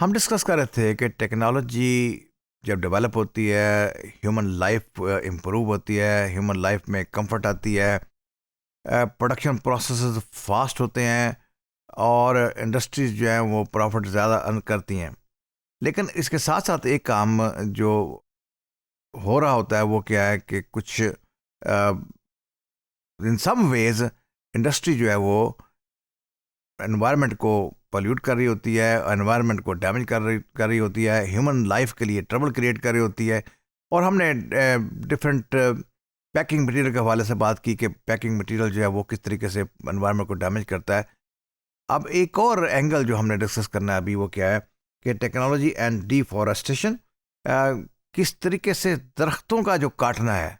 हम डिस्कस कर रहे थे कि टेक्नोलॉजी जब डेवलप होती है, ह्यूमन लाइफ इम्प्रूव होती है, ह्यूमन लाइफ में कंफर्ट आती है, प्रोडक्शन प्रोसेसेस फास्ट होते हैं और इंडस्ट्रीज जो हैं वो प्रॉफिट ज़्यादा अर्न करती हैं। लेकिन इसके साथ साथ एक काम जो हो रहा होता है वो क्या है कि कुछ इन सम वेज इंडस्ट्री जो है वो एनवायरनमेंट को पोल्यूट कर रही होती है, एनवायरनमेंट को डैमेज कर रही होती है, ह्यूमन लाइफ के लिए ट्रबल क्रिएट कर रही होती है। और हमने डिफरेंट पैकिंग मटेरियल के हवाले से बात की कि पैकिंग मटेरियल जो है वो किस तरीके से एनवायरनमेंट को डैमेज करता है। अब एक और एंगल जो हमने डिस्कस करना है अभी वो क्या है कि टेक्नोलॉजी एंड डिफॉरेस्टेशन, किस तरीके से दरख्तों का जो काटना है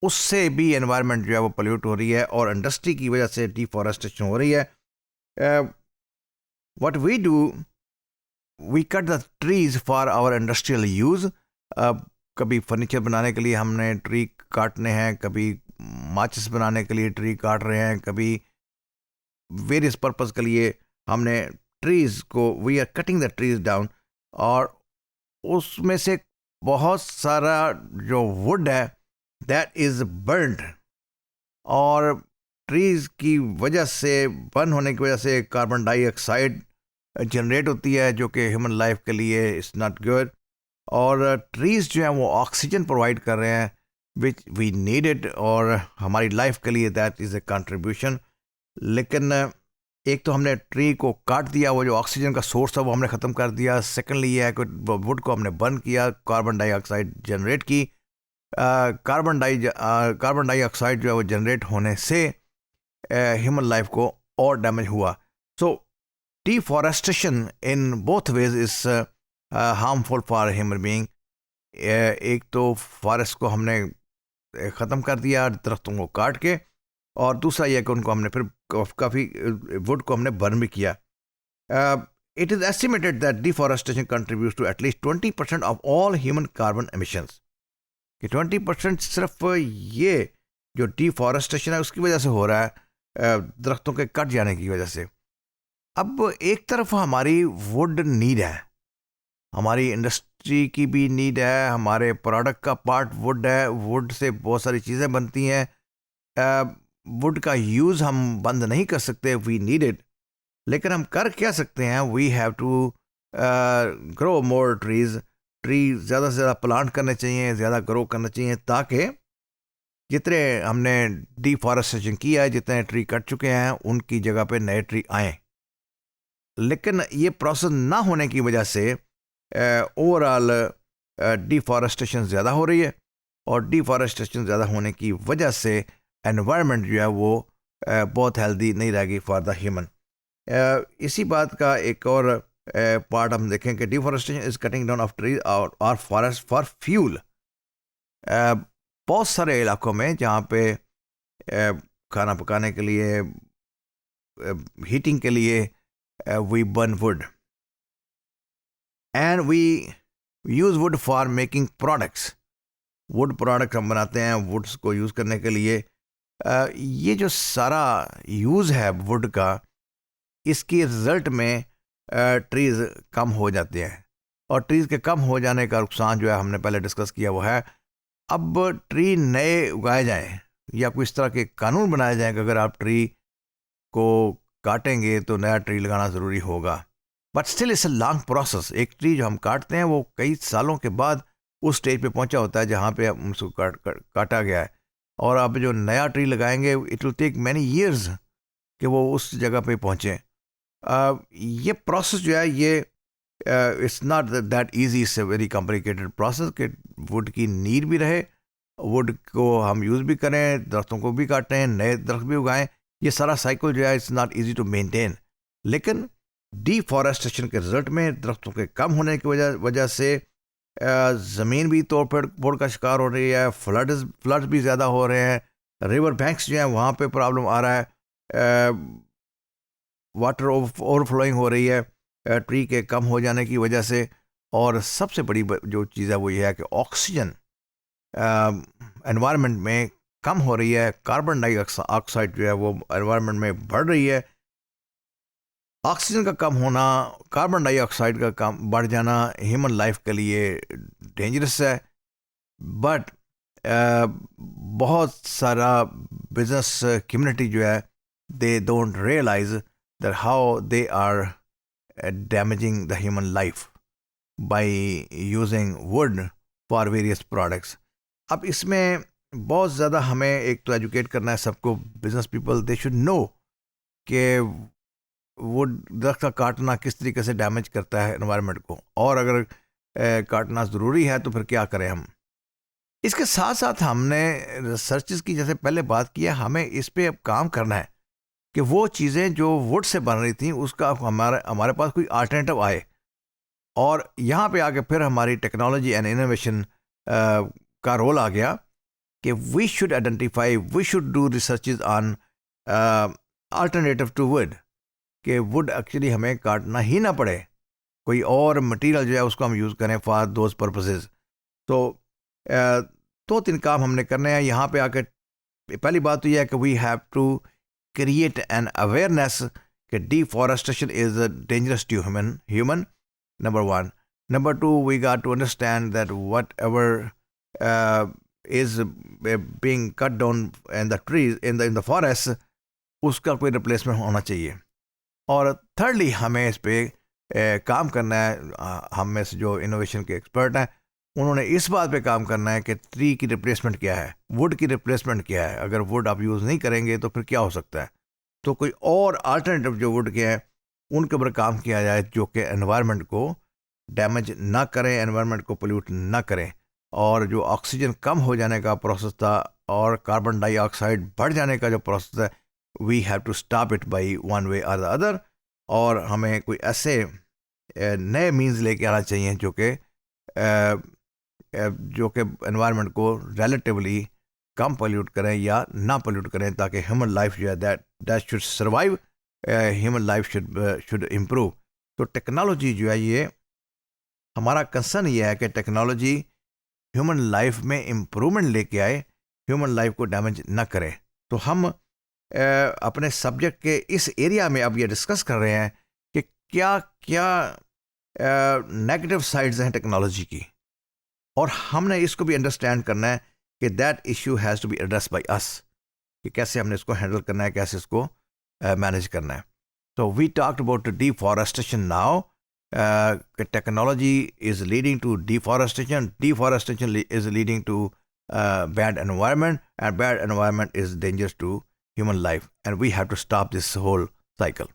उससे भी एनवायरनमेंट जो है वो पोल्यूट हो रही है और इंडस्ट्री की वजह से डिफॉरेस्टेशन हो रही है। What we do, we cut the trees for our industrial use. कभी फर्नीचर बनाने के लिए हमने ट्री काटने हैं, कभी माचिस बनाने के लिए ट्री काट रहे हैं, कभी वेरियस पर्पस के लिए हमने ट्रीज को, we are cutting the trees down. और उसमें से बहुत सारा जो वुड है दैट इज बर्न्ड, और ट्रीज की वजह से, बर्न होने की वजह से कार्बन डाइऑक्साइड जनरेट होती है जो कि ह्यूमन लाइफ के लिए इट्स नॉट गुड। और ट्रीज जो हैं वो ऑक्सीजन प्रोवाइड कर रहे हैं विच वी नीड इट, और हमारी लाइफ के लिए दैट इज़ ए कंट्रीब्यूशन। लेकिन एक तो हमने ट्री को काट दिया, वो जो ऑक्सीजन का सोर्स था वो हमने ख़त्म कर दिया। सेकेंडली ये है कि वुड को हमने बर्न किया, कार्बन डाइऑक्साइड जनरेट की। कार्बन डाइऑक्साइड जो है वो जनरेट होने से ह्यूमन लाइफ को और डैमेज हुआ। So deforestation in both ways is harmful for human being. एक तो फॉरेस्ट को हमने ख़त्म कर दिया दरख्तों को काट के, और दूसरा यह कि उनको हमने फिर काफ़ी वुड को हमने बर्न भी किया। It is estimated that deforestation contributes to at least 20% of all human carbon emissions. कि 20% सिर्फ ये जो डिफॉरेस्टेशन है उसकी वजह से हो रहा है, दरख्तों के कट जाने की वजह से। अब एक तरफ हमारी वुड नीड है, हमारी इंडस्ट्री की भी नीड है, हमारे प्रोडक्ट का पार्ट वुड है, वुड से बहुत सारी चीज़ें बनती हैं। वुड का यूज़ हम बंद नहीं कर सकते, वी नीड इट। लेकिन हम कर क्या सकते हैं, we have to grow more trees. Tree ज़्यादा से ज़्यादा प्लांट करने चाहिए, ज़्यादा ग्रो करना चाहिए, ताकि जितने हमने डिफॉरेस्टेशन किया है, जितने ट्री कट चुके हैं उनकी जगह पे नए ट्री आएँ। लेकिन ये प्रोसेस ना होने की वजह से ओवरऑल डिफॉरेस्टेशन ज़्यादा हो रही है, और डिफॉरेस्टेशन ज़्यादा होने की वजह से एनवायरनमेंट जो है वो बहुत हेल्दी नहीं रहेगी फॉर द ह्यूमन। इसी बात का एक और पार्ट हम देखें कि deforestation is cutting down of trees और फॉरेस्ट फॉर फ्यूल। बहुत सारे इलाकों में जहाँ पे खाना पकाने के लिए, हीटिंग के लिए we burn wood and we use wood for making products. Wood product हम बनाते हैं वुड्स को यूज़ करने के लिए। ये जो सारा यूज़ है वुड का, इसकी रिज़ल्ट में ट्रीज़ कम हो जाते हैं, और ट्रीज़ के कम हो जाने का नुकसान जो है हमने पहले डिस्कस किया वो है, अब ट्री नए उगाए जाएं या कोई इस तरह के कानून बनाए जाएं कि अगर आप ट्री को काटेंगे तो नया ट्री लगाना ज़रूरी होगा। But still it's a long process. एक ट्री जो हम काटते हैं वो कई सालों के बाद उस स्टेज पे पहुंचा होता है जहाँ पे उसको काटा गया है, और अब जो नया ट्री लगाएंगे it will take many years कि वो उस जगह पे पहुँचें। ये प्रोसेस जो है ये it's not that easy, it's a very complicated process कि वुड की नीड भी रहे, वुड को हम यूज़ भी करें, दरख्तों को भी काटें, नए दरख्त भी उगाएं। ये सारा साइकिल जो है it's not easy to maintain. लेकिन डिफॉरेस्टेशन के रिजल्ट में दरख्तों के कम होने की वजह से ज़मीन भी तोड़ का शिकार हो रही है, फ्लड्स भी ज़्यादा हो रहे हैं, रिवर बैंक्स जो हैं वहाँ पे प्रॉब्लम आ रहा है, वाटर ओवरफ्लोइंग हो रही है ट्री के कम हो जाने की वजह से। और सबसे बड़ी जो चीज़ है वो ये है कि ऑक्सीजन एनवायरनमेंट में कम हो रही है, कार्बन डाइऑक्साइड जो है वो एनवायरनमेंट में बढ़ रही है। ऑक्सीजन का कम होना, कार्बन डाइऑक्साइड का कम बढ़ जाना ह्यूमन लाइफ के लिए डेंजरस है। बट बहुत सारा बिजनेस कम्युनिटी जो है, they don't realise that how they are damaging the human life by using wood for various products. अब इसमें बहुत ज़्यादा हमें एक तो एजुकेट करना है सबको, business people they should know कि वुड दरख्त का काटना किस तरीके से डैमेज करता है एनवायरनमेंट को, और अगर काटना ज़रूरी है तो फिर क्या करें हम। इसके साथ साथ हमने रिसर्चेस की, जैसे पहले बात किया, हमें इस पे अब काम करना है कि वो चीज़ें जो वुड से बन रही थी उसका हमारे पास कोई अल्टरनेटिव आए। और यहाँ पे आके फिर हमारी टेक्नोलॉजी एंड इनोवेशन का रोल आ गया कि we should identify, we should do researches on alternative to wood, कि वुड एक्चुअली हमें काटना ही ना पड़े, कोई और मटेरियल जो है उसको हम यूज़ करें फॉर दोज पर्पसेस। तो दो तीन काम हमने करने हैं यहाँ पे आकर। पहली बात तो यह है कि we have to create an awareness कि deforestation is dangerous to human, number one. Number two, we got to understand that whatever is being cut down in the trees, in the forest, उसका कोई replacement होना चाहिए। और thirdly हमें इस पे काम करना है। हम में से जो इनोवेशन के एक्सपर्ट हैं उन्होंने इस बात पे काम करना है कि ट्री की रिप्लेसमेंट क्या है, वुड की रिप्लेसमेंट क्या है। अगर वुड आप यूज़ नहीं करेंगे तो फिर क्या हो सकता है, तो कोई और अल्टरनेटिव जो वुड के हैं उनके ऊपर काम किया जाए जो कि एनवायरनमेंट को डैमेज ना करें, एनवायरनमेंट को पोल्यूट ना करें। और जो ऑक्सीजन कम हो जाने का प्रोसेस था और कार्बन डाइऑक्साइड बढ़ जाने का जो प्रोसेस है, we have to stop it by one way और द अदर। और हमें कोई ऐसे नए मीन्स लेके आना चाहिए जो कि एनवायरनमेंट को रिलेटिवली कम पोल्यूट करें या ना पोल्यूट करें, ताकि ह्यूमन लाइफ जो है that should survive, human life should improve. तो टेक्नोलॉजी जो है, ये हमारा कंसर्न ये है कि टेक्नोलॉजी ह्यूमन लाइफ में इम्प्रूवमेंट लेके आए, ह्यूमन लाइफ को डैमेज ना करे। तो हम अपने सब्जेक्ट के इस एरिया में अब ये डिस्कस कर रहे हैं कि क्या क्या नेगेटिव साइड्स हैं टेक्नोलॉजी की, और हमने इसको भी अंडरस्टैंड करना है कि that issue has to be address by us, कि कैसे हमने इसको हैंडल करना है, कैसे इसको मैनेज करना है। तो we talked about deforestation now. Technology is leading to deforestation. Deforestation is leading to bad environment, and bad environment is dangerous to human life, and we have to stop this whole cycle.